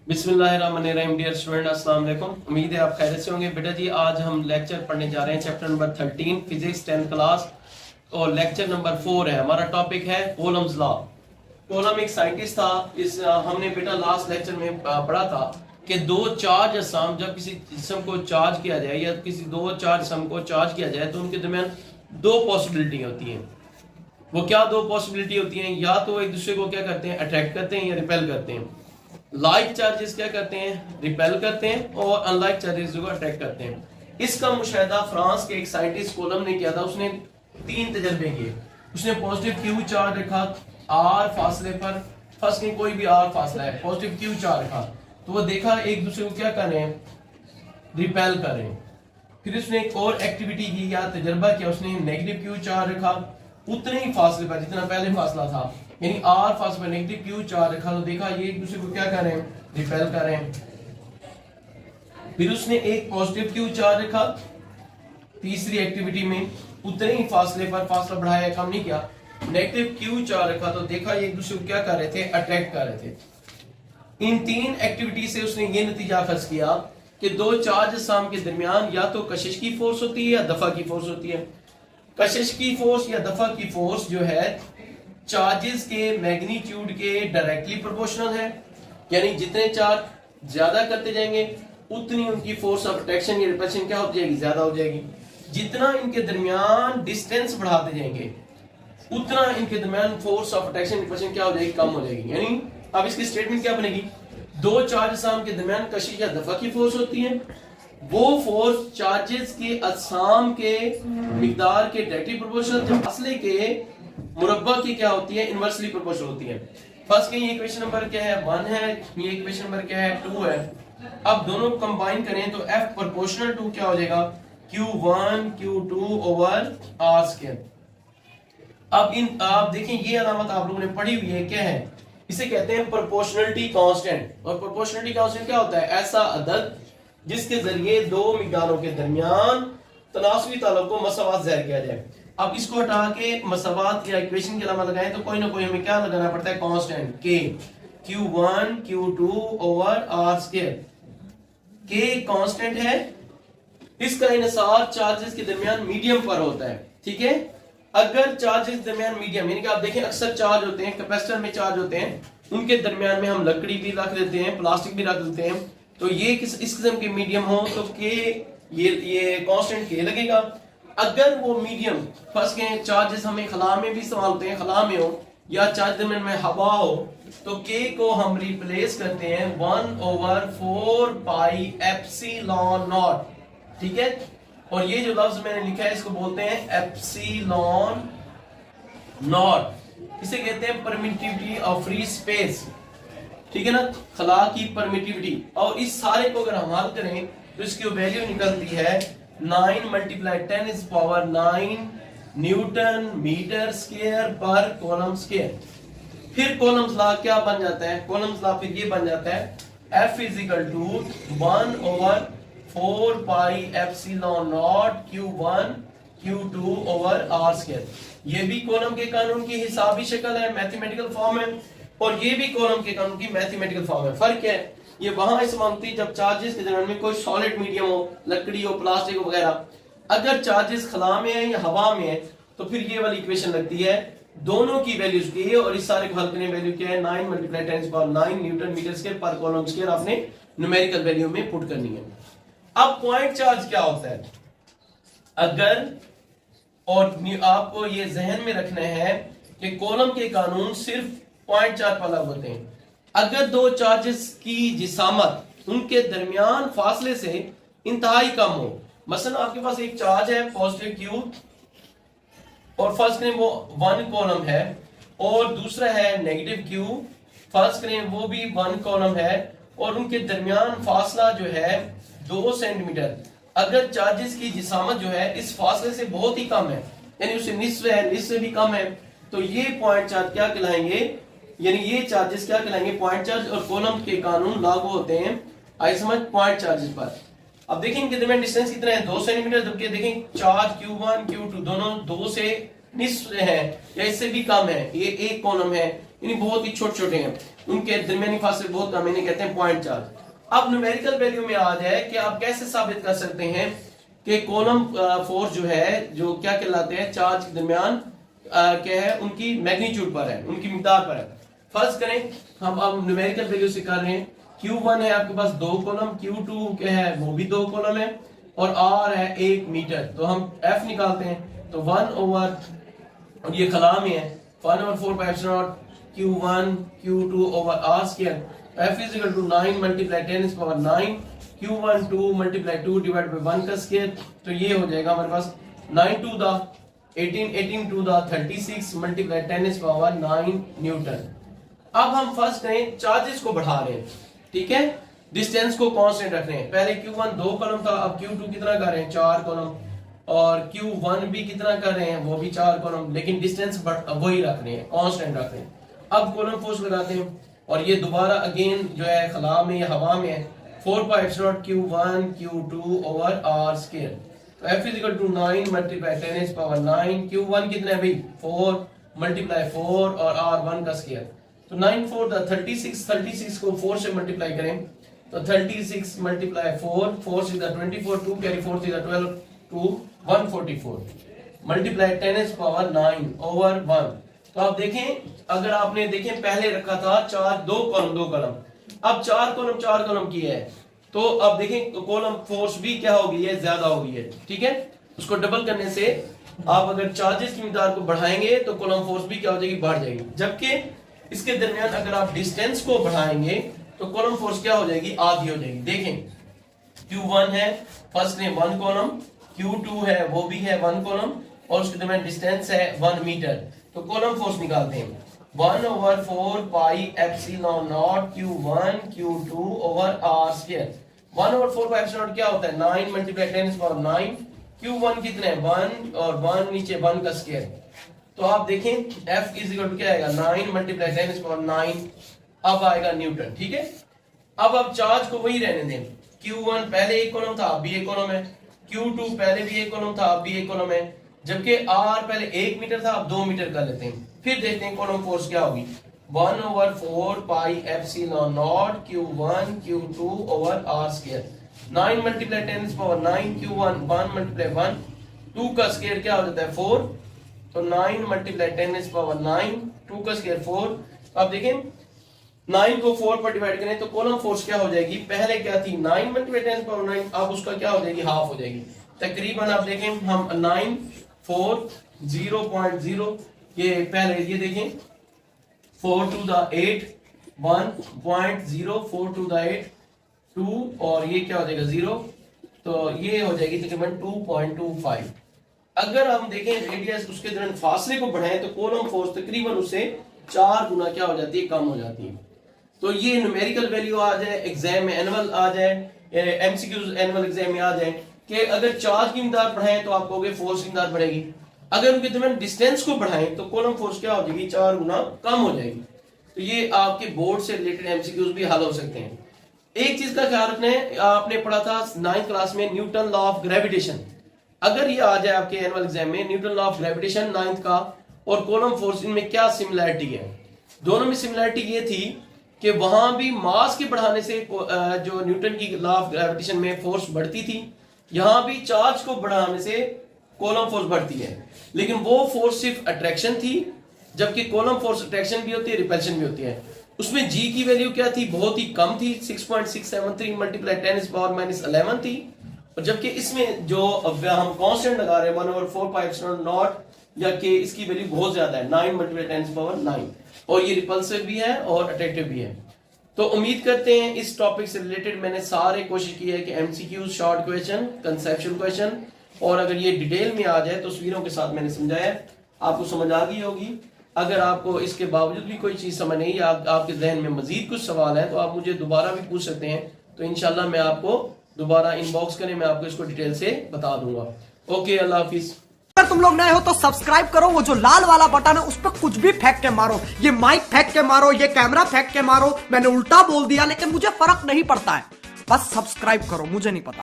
बिस्मिल्लाहिर्रहमानिर्रहीम। Dear student, अस्सलाम वालेकुम। उम्मीद है आप खैरियत से होंगे। बेटा जी, आज हम लेक्चर पढ़ने जा रहे हैं chapter number 13 physics 10th class और लेक्चर नंबर 4 है। हमारा टॉपिक है कोलम्स लॉ। कोलम एक साइंटिस्ट था। हमने बेटा लास्ट लेक्चर में पढ़ा था कि दो चार्ज असाम जब किसी जिस्म को चार्ज किया जाए या किसी दो चार्ज जिस्म को चार्ज किया जाए तो उनके दरमियान दो पॉसिबिलिटी होती हैं। वो क्या दो पॉसिबिलिटी होती हैं? या तो एक दूसरे को क्या करते हैं, अट्रैक्ट करते हैं या रिपेल करते हैं। लाइक चार्जेस क्या करते हैं, रिपेल करते हैं, और अनलाइक चार्जेस को अट्रैक्ट करते हैं। इसका मुशाहिदा फ्रांस के एक साइंटिस्ट कोलम ने किया था। उसने 3 तजर्बे किए। उसने पॉजिटिव क्यू चार्ज रखा आर फासले पर, फर्स्ट में कोई भी आर फासला है, पॉजिटिव क्यू चार्ज रखा तो वो देखा एक दूसरे को क्या कर रहे हैं, रिपेल कर रहे हैं। फिर उसने एक और एक्टिविटी की या तजर्बा किया। उसने नेगेटिव क्यू चार्ज रखा उतने ही फासले पर जितना पहले फासला था, यानी आर फासले पर नेगेटिव क्यू चार्ज रखा तो देखा ये एक दूसरे को क्या कर रहे हैं, रिपेल कर रहे हैं। फिर उसने एक पॉजिटिव क्यू चार्ज रखा तीसरी एक्टिविटी में, उतने ही फासले पर, फासला बढ़ाया कम नहीं किया, नेगेटिव क्यू चार्ज रखा तो देखा ये एक दूसरे को क्या कर रहे थे, अट्रैक्ट कर रहे थे। इन 3 एक्टिविटी से उसने ये नतीजा अखज किया कि दो चार्ज अजसाम के दरमियान या तो कशिश की फोर्स होती है या दफा की फोर्स होती है। कशिश की फोर्स या दफा की फोर्स जो है चार्जेस के मैग्नीट्यूड के डायरेक्टली प्रोपोर्शनल है, यानी जितने चार्ज ज्यादा करते जाएंगे उतनी उनकी फोर्स ऑफ अट्रैक्शन या रिपल्शन क्या हो जाएगी, ज्यादा हो जाएगी। जितना इनके दरमियान डिस्टेंस बढ़ाते जाएंगे उतना इनके दरमियान फोर्स ऑफ अट्रैक्शन रिपल्शन क्या हो जाएगी, कम हो जाएगी। यानी अब इसकी स्टेटमेंट क्या बनेगी, दो चार्ज अजसाम के दरमियान कशिश या दफा की फोर्स होती है। वो फोर्स चार्जेस के अजसाम के मिकदार के डायरेक्टली प्रोपोर्शनल, जब फासले के मुरब्बा की क्या होती है, इनवर्सली प्रोपोर्शनल होती है। फर्स्ट के ये इक्वेशन नंबर क्या है, 1 है, ये इक्वेशन नंबर क्या है, 2 है। अब दोनों कंबाइन करें तो F प्रोपोर्शनल टू क्या हो जाएगा, Q1 Q2 over R square. अब इन आप देखें ये अलामत आप लोगों ने पढ़ी हुई है, क्या है, इसे कहते हैं प्रोपोर्शनलिटी कांस्टेंट। और प्रोपोर्शनलिटी कांस्टेंट क्या होता है, ऐसा अदद जिसके जरिए दो मिकदारों के दरमियान तनासुबी ताल्लुक को मसावात ज़ाहिर किया जाए। अब इसको हटा के मसावात या इक्वेशन के अलावा लगाएं तो कोई ना कोई हमें क्या लगाना पड़ता है, कांस्टेंट के, Q1 Q2 over R square. के कांस्टेंट है, इसका इन्हिसार चार्जेस के दरमियान मीडियम पर होता है, ठीक है। अगर चार्जेस दरमियान मीडियम, यानी कि आप देखें अक्सर चार्ज होते हैं कैपेसिटर में, चार्ज होते हैं उनके दरमियान में हम लकड़ी भी रख देते हैं, प्लास्टिक भी रख देते हैं, तो ये इस किस्म के मीडियम हो तो के ये कांस्टेंट के लगेगा। अगर वो मीडियम फर्स्ट के चार्जेस हमें खला में भी इस्तेमाल होते हैं, खला में हो या चार्ज दरमियान में हवा हो तो के को हम रिप्लेस करते हैं 1/4 पाई एप्सिलॉन नॉट, ठीक है। और ये जो लफ्ज मैंने लिखा है इसको बोलते हैं एप्सिलॉन नॉट। इसे कहते हैं परमिटिविटी ऑफ फ्री स्पेस, ठीक है ना, खला की परमिटिविटी। और इस सारे को अगर हम हल करें तो इसकी वैल्यू निकलती है 9 × 10⁹ न्यूटन मीटर स्क्वायर पर कॉलम स्क्वायर। फिर कॉलम्स लॉ क्या बन जाता है, कॉलम्स लॉ फिर ये बन जाता है F = 1/4 pi epsilon not Q1 Q2 over R square. ये भी कॉलम के कानून की हिसाबी शक्ल है, मैथमेटिकल फॉर्म है, और ये भी कॉलम के कानून की मैथमेटिकल फॉर्म है। फर्क है, ये वहां इस्तेमाल होती है जब चार्जेस के दरमियान में कोई सॉलिड मीडियम हो, लकड़ी हो, प्लास्टिक हो वगैरह। अगर चार्जेस खला में है या हवा में है तो फिर ये वाली इक्वेशन लगती है, दोनों की वैल्यूज की है और इस सारे को हल करने वैल्यू क्या है, 9 × 10⁹ न्यूटन मीटर स्क्वायर पर कॉलम स्क्वायर आपने न्यूमेरिकल वैल्यू में पुट करनी है। अब पॉइंट चार्ज क्या होता है, अगर और आपको ये जहन में रखना है कि कॉलम के कानून सिर्फ पॉइंट चार्ज पर लागू होते हैं। अगर दो चार्जेस की जिसामत उनके दरमियान फासले से इंतहाई कम हो, मसलन आपके पास एक चार्ज है पॉजिटिव क्यू और फर्स्ट करें वो 1 कॉलम है, और दूसरा है नेगेटिव क्यू, फर्स्ट करें वो भी 1 कॉलम है, और उनके दरमियान फासला जो है 2 सेंटीमीटर। अगर चार्जेस की जिसामत जो है इस फासले से बहुत ही कम है, यानी उससे निस्फ है, निस्फ से भी कम है, तो ये पॉइंट चार्ज क्या कहलाएंगे, यानी ये चार्जेस क्या कहलाएंगे, पॉइंट चार्ज। और कॉलम के कानून लागू होते हैं आई समझ पॉइंट चार्जेस पर। अब देखें इनके दरमियान डिस्टेंस कितना है, 2 सेंटीमीटर, जबकि देखें चार्ज Q1 Q2 दोनों 2 से निस्फ है या इससे भी कम है। ये एक कॉलम है, यानी बहुत ही छोटे छोटे हैं, उनके दरमियानी फासले बहुत कम, इन्हें कहते हैं पॉइंट चार्ज। अब न्यूमेरिकल वैल्यू में आ जाए कि आप कैसे साबित कर सकते हैं कि कॉलम फोर्स जो है, जो क्या कहलाते हैं, चार्ज के दरमियान क्या है, उनकी मैग्नीट्यूड पर है, उनकी मिकदार पर है। फर्ज करें हम अब न्यूमेरिकल वैल्यू से कर रहे हैं, Q1 है आपके पास 2 कॉलम, Q2 क्या है वो भी 2 कॉलम है, और R है 1 मीटर। तो हम F निकालते हैं, तो 1 ओवर, और ये खला में है, 1 over 4 pi epsilon Q1 Q2 over R square. F is equal to 9 multiply 10 is power 9 Q1 2 multiply 2 divide by 1 का स्क्वायर। तो ये हो जाएगा हमारे पास 9 to the 18, 18 to the 36 multiply 10 is power 9 newton. अब हम फर्स्ट करें चार्जेस को बढ़ा रहे हैं, ठीक है, डिस्टेंस को कांस्टेंट रख रहे हैं। पहले Q1 2 कॉलम था, अब Q2 कितना कर रहे हैं 4 कॉलम, और Q1 भी कितना कर रहे हैं वो भी 4 कॉलम, लेकिन डिस्टेंस वही रख रहे हैं, कांस्टेंट रख रहे हैं। अब कॉलम फोर्स लगाते हैं, और ये दोबारा अगेन जो है खला में या हवा में है, 4 pi epsilon Q1 Q2 over R square. तो F is equal to 9 multiply 10 is power 9, Q1 कितना है भाई 4 मल्टीप्लाई 4 और R1 का स्क्वायर। तो 9 4 द 36, 36 को 4 से मल्टीप्लाई करें तो 36 मल्टीप्लाई 4, 4 से द 24, 2 कैरी 4 से the 12 to 144 multiply 10 is power 9 over 1। तो आप देखें, अगर आपने देखें पहले रखा था 4 2 कॉलम, अब 4 कॉलम की है, तो अब देखें कॉलम फोर्स भी क्या हो गई है, ज्यादा हो गई है, ठीक है। उसको डबल करने से आप अगर चार्जेस की मिकदार को बढ़ाएंगे तो कॉलम फोर्स भी क्या हो जाएगी, बढ़ जाएगी। जबकि इसके दरमियान अगर आप डिस्टेंस को बढ़ाएंगे तो कॉलम फोर्स क्या हो जाएगी, आधी हो जाएगी। देखें Q1 है फर्स्ट ने 1 कॉलम, Q2 है वो भी है 1 कॉलम, और उसके दरमियान डिस्टेंस है 1 मीटर। तो कॉलम फोर्स निकालते हैं, 1 over 4 pi epsilon not Q1 Q2 over R square. 1 over 4 pi epsilon क्या होता है 9 मल्टीप्लाई 10 इज पावर 9, Q1 कितने हैं 1 और 1 नीचे 1 का स्क्वायर। तो आप देखें F इज इक्वल टू क्या आएगा 9 मल्टीप्लाई 10 इज पावर 9, अब आएगा न्यूटन, ठीक है। अब चार्ज को वही रहने दें, Q1 पहले 1 कॉलम था अब भी 1 कॉलम है, Q2 पहले भी 1 कॉलम था अब भी 1 कॉलम है, जबकि R पहले 1 मीटर था अब 2 मीटर कर लेते हैं। फिर देखते हैं कॉलम फोर्स क्या होगी, 1 over 4 pi epsilon not Q1 Q2 over R square. 9 multiply 10 is power 9, Q1 1 multiply 1, 2 का स्क्वायर क्या हो जाता है 4, तो 9 मल्टीप्लाई 10 इज पावर 9, 2 का स्क्वायर 4। अब देखें 9 को 4 पर डिवाइड करें तो कॉलम फोर्स क्या हो जाएगी, पहले क्या थी 9 मल्टीप्लाई 10 पावर 9, अब उसका क्या हो जाएगी, हाफ हो जाएगी तकरीबन। आप देखें हम 9 4 0.0, ये पहले ये देखें 4 to the 8 1.0, 4 to the 8 2, और ये क्या हो जाएगा 0, तो ये हो जाएगी तकरीबन 2.25। अगर हम देखें रेडियस उसके दरमियान फासले को बढ़ाएं तो कॉलम फोर्स तकरीबन उससे 4 गुना क्या हो जाती है, कम हो जाती है। तो ये न्यूमेरिकल वैल्यू आ जाए, एग्जाम में एनुअल आ जाए, एमसीक्यूज एनुअल एग्जाम में आ जाए कि अगर चार्ज की मिकदार बढ़ाएं तो आप कहोगे फोर्स की मिकदार बढ़ेगी, अगर उनके दरमियान डिस्टेंस को बढ़ाएं तो कॉलम फोर्स क्या हो जाएगी, 4 गुना कम हो जाएगी। तो ये आपके बोर्ड से रिलेटेड एमसीक्यूज भी हल हो सकते हैं। एक चीज का ख्याल रखना है, आपने पढ़ा था 9th क्लास में न्यूटन लॉ ऑफ ग्रेविटेशन, अगर ये आ जाए आपके एनुअल एग्जाम में Newton law of gravitation 9th का और कॉलम फोर्स, इनमें क्या सिमिलरिटी है। दोनों में सिमिलरिटी ये थी कि वहां भी मास के बढ़ाने से जो न्यूटन की लॉ ऑफ ग्रेविटेशन में फोर्स बढ़ती थी, यहां भी चार्ज को बढ़ाने से कॉलम फोर्स बढ़ती है, लेकिन वो फोर्स सिर्फ अट्रैक्शन थी, जबकि कॉलम फोर्स अट्रैक्शन भी होती है रिपल्शन भी होती है। उसमें जी की वैल्यू क्या थी, बहुत ही कम थी, 6.673 मल्टीप्लाई 10 इज पावर माइनस 11 थी, और जबकि इसमें जो हम कांस्टेंट लगा रहे हैं 1 ओवर 4 पाई एप्सिलॉन नॉट, या कि इसकी वैल्यू बहुत ज्यादा है 9 मल्टीप्लाई 10 इज पावर 9, और ये रिपल्सिव भी है और अट्रैक्टिव भी है। तो उम्मीद करते हैं इस टॉपिक से रिलेटेड मैंने सारे कोशिश की है कि MCQ, short question, conceptual question, और अगर ये डिटेल में आ जाए तो तस्वीरों के साथ मैंने समझाया, आपको समझ आ गई होगी। अगर आपको इसके बावजूद भी कोई चीज समझ नहीं, आपके जहन में मजीद कुछ सवाल है तो आप मुझे दोबारा भी पूछ सकते हैं, तो इंशाल्लाह मैं आपको दोबारा इनबॉक्स करें, मैं आपको इसको डिटेल से बता दूंगा। ओके, अल्लाह हाफिज। अगर तुम लोग नए हो तो सब्सक्राइब करो, वो जो लाल वाला बटन है उस पर कुछ भी फेंक के मारो, ये माइक फेंक के मारो, ये कैमरा फेंक के मारो, मैंने उल्टा बोल दिया लेकिन मुझे फर्क नहीं पड़ता है, बस सब्सक्राइब करो, मुझे नहीं पता।